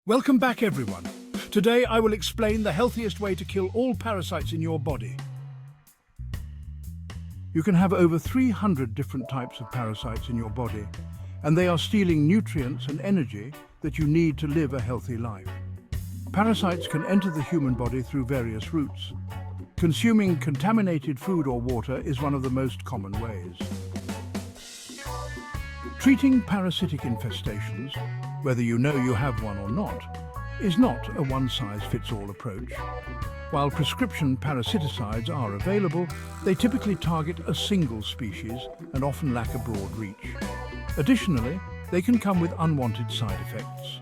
Welcome back, everyone. Today I will explain the healthiest way to kill all parasites in your body. You can have over 300 different types of parasites in your body, and they are stealing nutrients and energy that you need to live a healthy life. Parasites can enter the human body through various routes. Consuming contaminated food or water is one of the most common ways. Treating parasitic infestations, whether you know you have one or not, is not a one-size-fits-all approach. While prescription parasiticides are available, they typically target a single species and often lack a broad reach. Additionally, they can come with unwanted side effects.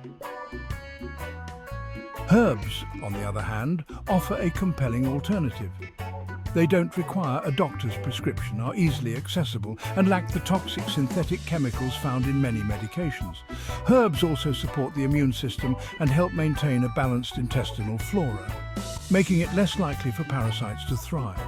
Herbs, on the other hand, offer a compelling alternative. They don't require a doctor's prescription, are easily accessible, and lack the toxic synthetic chemicals found in many medications. Herbs also support the immune system and help maintain a balanced intestinal flora, making it less likely for parasites to thrive.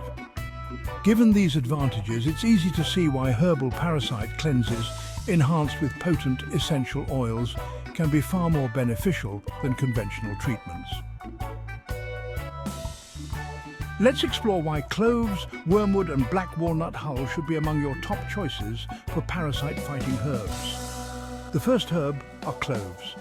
Given these advantages, it's easy to see why herbal parasite cleanses, enhanced with potent essential oils, can be far more beneficial than conventional treatments. Let's explore why cloves, wormwood and black walnut hull should be among your top choices for parasite-fighting herbs. The first herb are cloves.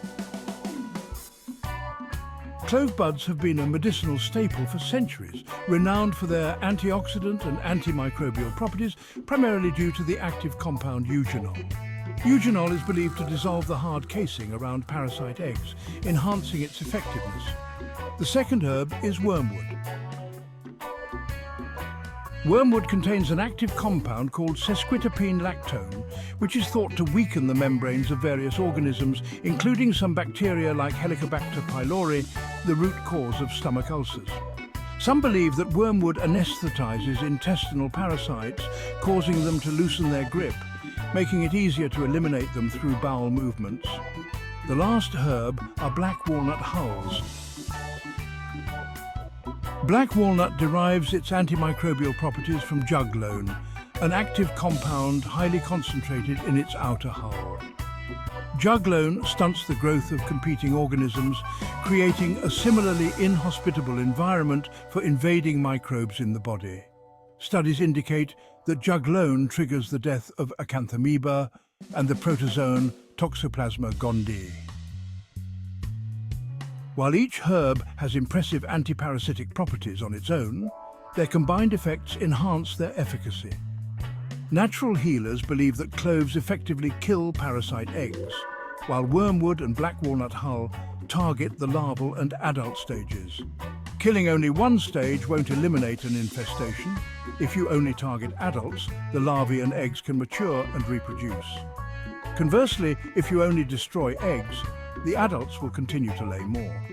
Clove buds have been a medicinal staple for centuries, renowned for their antioxidant and antimicrobial properties, primarily due to the active compound eugenol. Eugenol is believed to dissolve the hard casing around parasite eggs, enhancing its effectiveness. The second herb is wormwood. Wormwood contains an active compound called sesquiterpene lactone, which is thought to weaken the membranes of various organisms, including some bacteria like Helicobacter pylori, the root cause of stomach ulcers. Some believe that wormwood anesthetizes intestinal parasites, causing them to loosen their grip, making it easier to eliminate them through bowel movements. The last herb are black walnut hulls. Black walnut derives its antimicrobial properties from juglone, an active compound highly concentrated in its outer hull. Juglone stunts the growth of competing organisms, creating a similarly inhospitable environment for invading microbes in the body. Studies indicate that juglone triggers the death of acanthamoeba and the protozoan Toxoplasma gondii. While each herb has impressive anti-parasitic properties on its own, their combined effects enhance their efficacy. Natural healers believe that cloves effectively kill parasite eggs, while wormwood and black walnut hull target the larval and adult stages. Killing only one stage won't eliminate an infestation. If you only target adults, the larvae and eggs can mature and reproduce. Conversely, if you only destroy eggs, the adults will continue to lay more.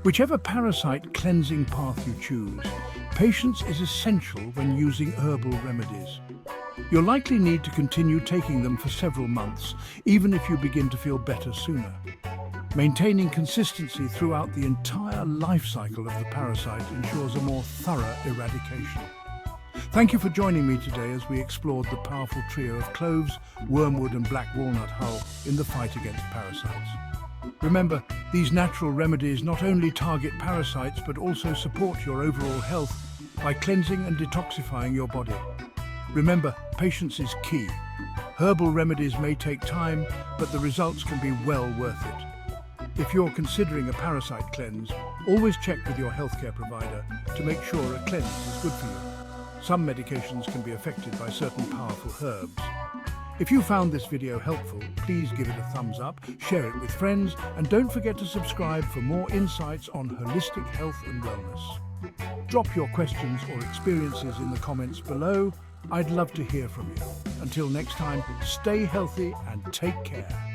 Whichever parasite cleansing path you choose, patience is essential when using herbal remedies. You'll likely need to continue taking them for several months, even if you begin to feel better sooner. Maintaining consistency throughout the entire life cycle of the parasite ensures a more thorough eradication. Thank you for joining me today as we explored the powerful trio of cloves, wormwood and black walnut hull in the fight against parasites. Remember, these natural remedies not only target parasites but also support your overall health by cleansing and detoxifying your body. Remember, patience is key. Herbal remedies may take time, but the results can be well worth it. If you're considering a parasite cleanse, always check with your healthcare provider to make sure a cleanse is good for you. Some medications can be affected by certain powerful herbs. If you found this video helpful, please give it a thumbs up, share it with friends, and don't forget to subscribe for more insights on holistic health and wellness. Drop your questions or experiences in the comments below. I'd love to hear from you. Until next time, stay healthy and take care.